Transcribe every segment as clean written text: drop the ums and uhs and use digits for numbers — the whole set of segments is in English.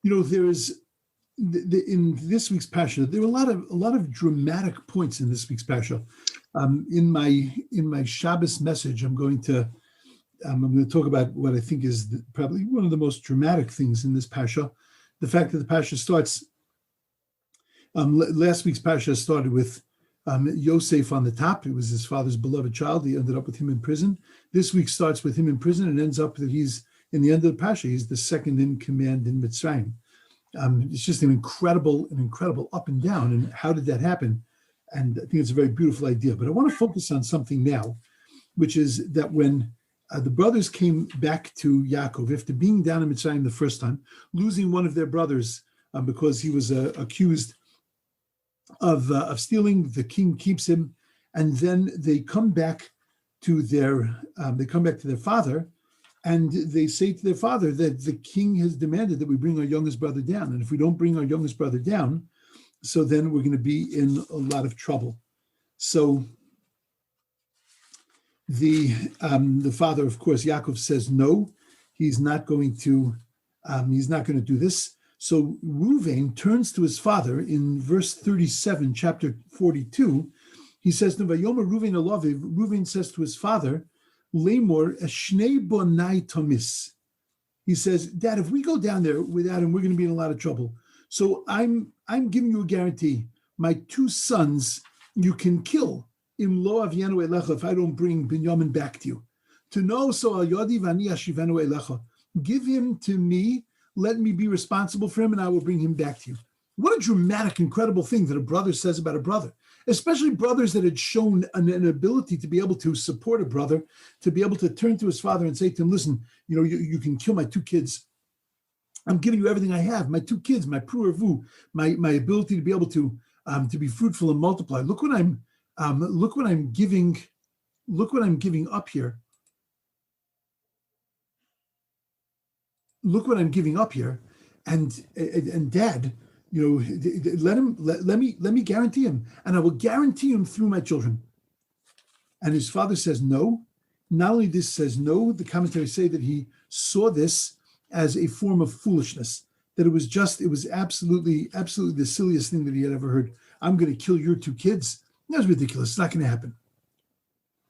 there is in this week's Parsha, there were a lot of dramatic points in this week's Parsha. In my Shabbos message, I'm going to talk about what I think is probably one of the most dramatic things in this Parsha. The fact that the Parsha starts. Last week's Parsha started with Yosef on the top. It was his father's beloved child. He ended up with him in prison. This week starts with him in prison and ends up that he's in the end of the Parsha. He's the second in command in Mitzrayim. It's just an incredible up and down. And how did that happen? And I think it's a very beautiful idea. But I want to focus on something now, which is that when the brothers came back to Yaakov, after being down in Mitzrayim the first time, losing one of their brothers because he was accused of stealing, the king keeps him, and then they come back to their father. And they say to their father that the king has demanded that we bring our youngest brother down. And if we don't bring our youngest brother down, so then we're going to be in a lot of trouble. So the father, of course, Yaakov says no, he's not going to do this. So Reuvain turns to his father in verse 37, chapter 42. He says to Vayomer Reuvain alaviv. Reuvain says to his father, Lemor eshnei bonai tomis. He says, Dad, if we go down there without him, we're going to be in a lot of trouble. So I'm giving you a guarantee. My two sons you can kill. Im lo avienu elecha, if I don't bring Binyamin back to you. To know so al yodi v'ani ashivenu elecha. Give him to me. Let me be responsible for him, and I will bring him back to you. What a dramatic, incredible thing that a brother says about a brother. Especially brothers that had shown an ability to be able to support a brother, to be able to turn to his father and say to him, listen, you can kill my two kids. I'm giving you everything I have, my two kids, my pruervu, my ability to be able to be fruitful and multiply. Look what I'm giving up here. Look what I'm giving up here. And Dad, let me guarantee him, and I will guarantee him through my children. And his father says no. Not only this says no, the commentaries say that he saw this as a form of foolishness, that it was absolutely the silliest thing that he had ever heard. I'm going to kill your two kids. That's ridiculous. It's not going to happen.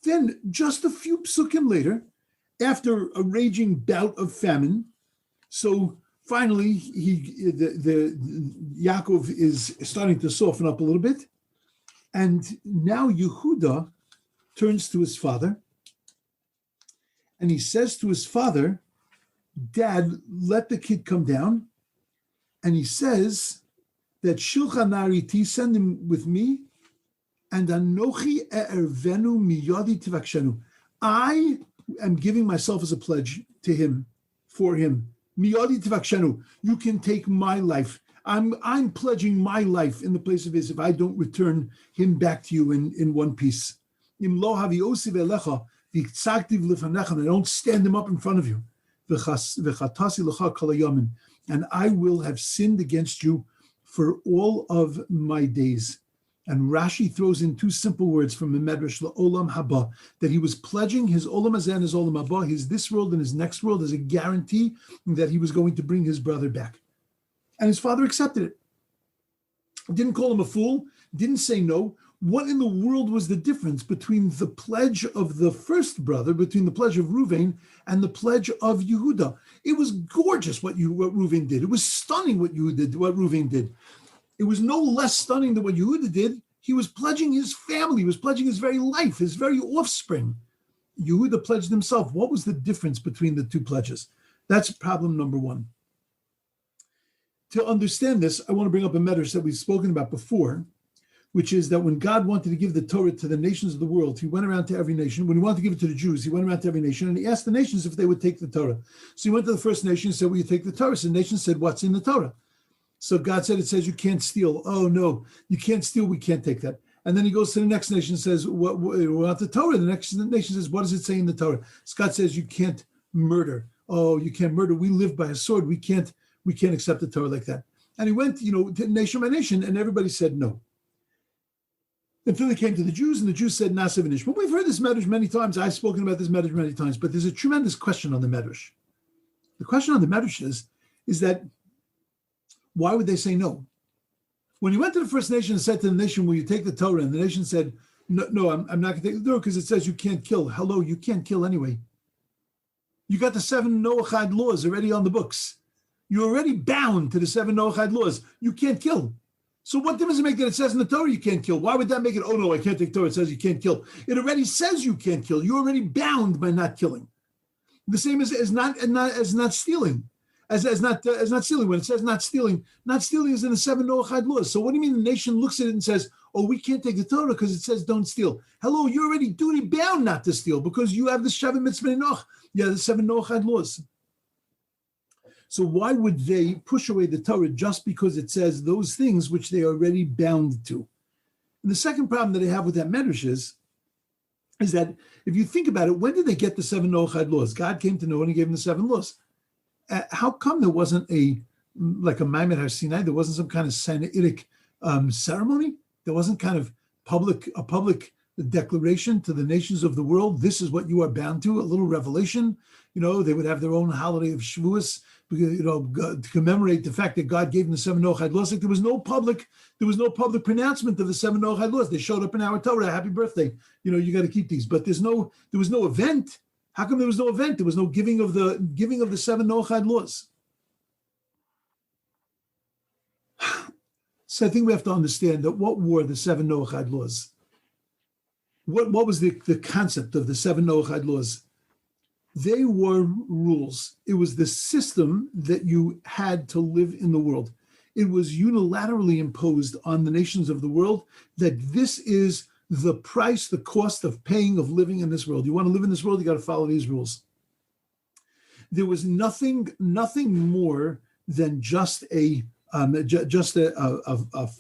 Then just a few psukim later, after a raging bout of famine, so finally, the Yaakov is starting to soften up a little bit, and now Yehuda turns to his father, and he says to his father, Dad, let the kid come down, and he says that Shulchan Ariti, send him with me, and Anochi e'ervenu miyadi tivakshenu. I am giving myself as a pledge to him, for him. Miyadi tivakshenu, you can take my life. I'm pledging my life in the place of his if I don't return him back to you in one piece. Im lo havi osiv elecha v'tzaktiv lefanecha, and I don't stand him up in front of you. V'chatasi lecha kol hayamin, and I will have sinned against you for all of my days. And Rashi throws in two simple words from the Medrash, Olam Haba, that he was pledging his Olam Hazeh and his Olam Haba, his this world and his next world, as a guarantee that he was going to bring his brother back. And his father accepted it. Didn't call him a fool, didn't say no. What in the world was the difference between the pledge of the first brother, between the pledge of Reuvain and the pledge of Yehuda? It was gorgeous what Reuvain did. It was stunning what Reuvain did. It was no less stunning than what Yehuda did. He was pledging his family. He was pledging his very life, his very offspring. Yehuda pledged himself. What was the difference between the two pledges? That's problem number one. To understand this, I want to bring up a medrash that we've spoken about before, which is that when God wanted to give the Torah to the nations of the world, he went around to every nation. When he wanted to give it to the Jews, he went around to every nation, and he asked the nations if they would take the Torah. So he went to the first nation and said, will you take the Torah? So the nation said, what's in the Torah? So God said, it says you can't steal. Oh, no, you can't steal. We can't take that. And then he goes to the next nation and says, what about the Torah? The next nation says, what does it say in the Torah? God says, you can't murder. Oh, you can't murder. We live by a sword. We can't accept the Torah like that. And he went, to nation by nation, and everybody said no. Until he came to the Jews, and the Jews said, Na'aseh v'nishma. We've heard this medrash many times. I've spoken about this medrash many times, but there's a tremendous question on the medrash. The question on the medrash is that Why would they say no? When he went to the first nation and said to the nation, will you take the Torah? And the nation said, no, I'm not going to take the Torah because it says you can't kill. Hello, you can't kill anyway. You got the 7 Noachide laws already on the books. You're already bound to the 7 Noachide laws. You can't kill. So what difference does it make that it says in the Torah you can't kill? Why would that make it, oh no, I can't take Torah, it says you can't kill. It already says you can't kill. You're already bound by not killing. The same as not stealing. As not stealing. When it says not stealing is in the 7 Noachide laws. So what do you mean the nation looks at it and says, oh, we can't take the Torah because it says don't steal? Hello, you're already duty bound not to steal because you have the Shavim Mitzvah Noach. Yeah, the 7 Noachide laws. So why would they push away the Torah just because it says those things which they are already bound to? And the second problem that I have with that medrash is that if you think about it, when did they get the 7 Noachide laws? God came to Noah and he gave him the 7 laws. How come there wasn't like a Maimed Har Sinai? There wasn't some kind of Sinaitic ceremony? There wasn't kind of a public declaration to the nations of the world, this is what you are bound to, a little revelation. They would have their own holiday of Shavuos, to commemorate the fact that God gave them the 7 Noachide laws. Like there was no public pronouncement of the 7 Noachide laws. They showed up in our Torah, happy birthday. You got to keep these. But there was no event. How come there was no event? There was no giving of the 7 Noachide laws. So I think we have to understand that what were the 7 Noachide laws? What was the concept of the 7 Noachide laws? They were rules. It was the system that you had to live in the world. It was unilaterally imposed on the nations of the world that this is the price, the cost of living in this world. You want to live in this world, you got to follow these rules. There was nothing more than just a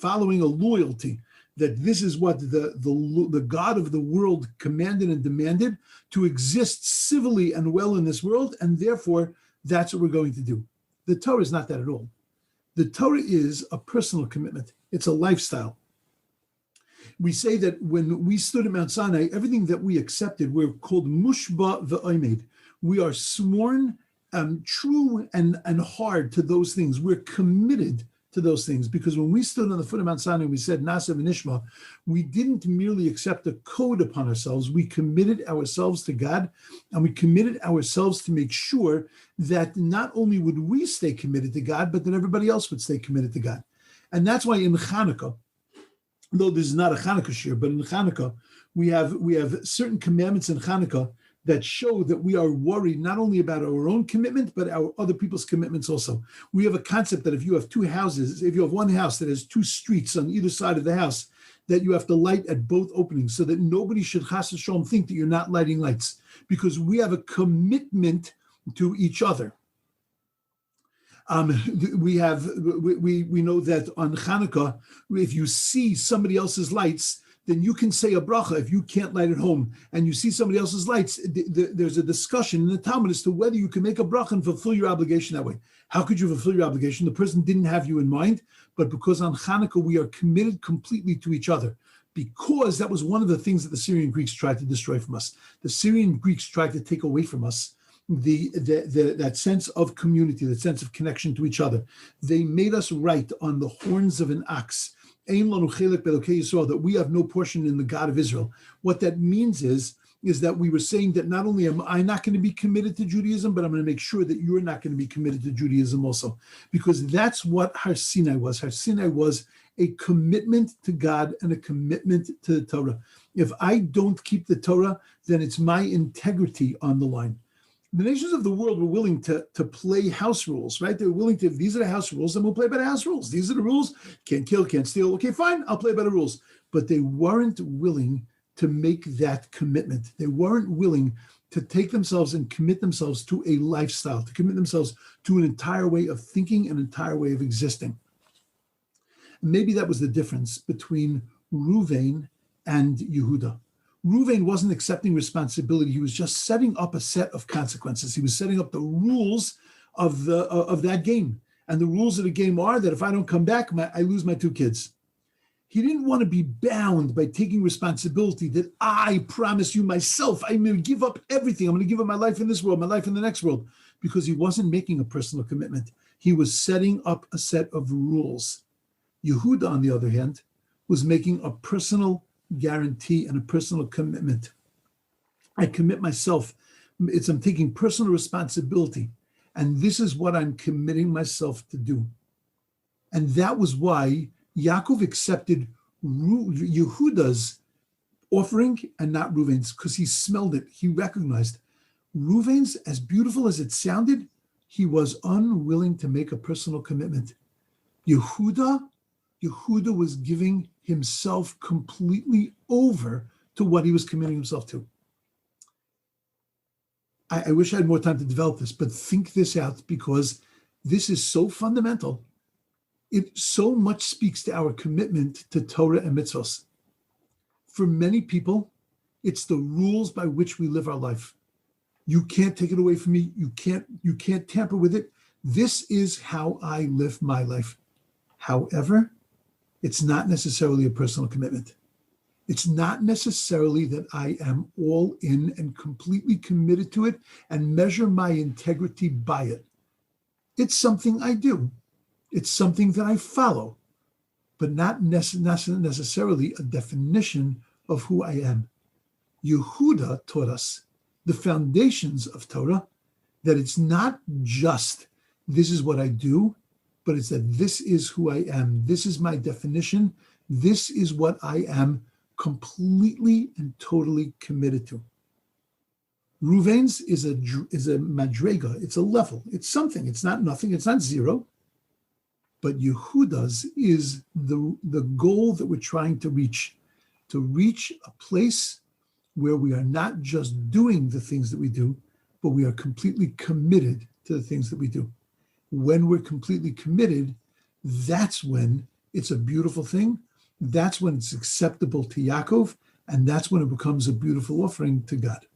following, a loyalty, that this is what the God of the world commanded and demanded, to exist civilly and well in this world, and therefore that's what we're going to do. The Torah is not that at all. The Torah is a personal commitment. It's a lifestyle. We say that when we stood at Mount Sinai, everything that we accepted, we're called mushba v'oimed. We are sworn true and hard to those things. We're committed to those things, because when we stood on the foot of Mount Sinai, we said Nasa v'nishma, we didn't merely accept a code upon ourselves. We committed ourselves to God, and we committed ourselves to make sure that not only would we stay committed to God, but that everybody else would stay committed to God. And that's why in Hanukkah, though this is not a Hanukkah shir, but in Hanukkah, we have certain commandments in Hanukkah that show that we are worried not only about our own commitment, but our other people's commitments also. We have a concept that if you have two houses, if you have one house that has two streets on either side of the house, that you have to light at both openings so that nobody should chas v'shalom think that you're not lighting lights, because we have a commitment to each other. We know that on Hanukkah, if you see somebody else's lights, then you can say a bracha if you can't light at home, and you see somebody else's lights. There's a discussion in the Talmud as to whether you can make a bracha and fulfill your obligation that way. How could you fulfill your obligation? The person didn't have you in mind, but because on Hanukkah we are committed completely to each other, because that was one of the things that the Syrian Greeks tried to destroy from us. The Syrian Greeks tried to take away from us that sense of community, that sense of connection to each other. They made us write on the horns of an ox, that we have no portion in the God of Israel. What that means is that we were saying that not only am I not going to be committed to Judaism, but I'm going to make sure that you're not going to be committed to Judaism also. Because that's what Har Sinai was. Har Sinai was a commitment to God and a commitment to the Torah. If I don't keep the Torah, then it's my integrity on the line. The nations of the world were willing to play house rules, right? They were willing to, if these are the house rules, then we'll play by the house rules. These are the rules. Can't kill, can't steal. Okay, fine, I'll play by the rules. But they weren't willing to make that commitment. They weren't willing to take themselves and commit themselves to a lifestyle, to commit themselves to an entire way of thinking, an entire way of existing. Maybe that was the difference between Reuvain and Yehuda. Reuvain wasn't accepting responsibility. He was just setting up a set of consequences. He was setting up the rules of that game. And the rules of the game are that if I don't come back, I lose my 2 kids. He didn't want to be bound by taking responsibility that I promise you myself, I'm going to give up everything. I'm going to give up my life in this world, my life in the next world, because he wasn't making a personal commitment. He was setting up a set of rules. Yehuda, on the other hand, was making a personal guarantee and a personal commitment. I commit myself. I'm taking personal responsibility. And this is what I'm committing myself to do. And that was why Yaakov accepted Yehuda's offering and not Reuvain's, because he smelled it. He recognized Reuvain's, as beautiful as it sounded, he was unwilling to make a personal commitment. Yehuda was giving himself completely over to what he was committing himself to. I wish I had more time to develop this, but think this out, because this is so fundamental. It so much speaks to our commitment to Torah and mitzvos. For many people, it's the rules by which we live our life. You can't take it away from me. You can't tamper with it. This is how I live my life. However, it's not necessarily a personal commitment. It's not necessarily that I am all in and completely committed to it and measure my integrity by it. It's something I do. It's something that I follow, but not necessarily a definition of who I am. Yehuda taught us the foundations of Torah, that it's not just this is what I do, but it's that this is who I am. This is my definition. This is what I am completely and totally committed to. Reuvains is a madrega. It's a level. It's something. It's not nothing. It's not zero. But Yehuda's is the goal that we're trying to reach a place where we are not just doing the things that we do, but we are completely committed to the things that we do. When we're completely committed, that's when it's a beautiful thing. That's when it's acceptable to Yaakov, and that's when it becomes a beautiful offering to God.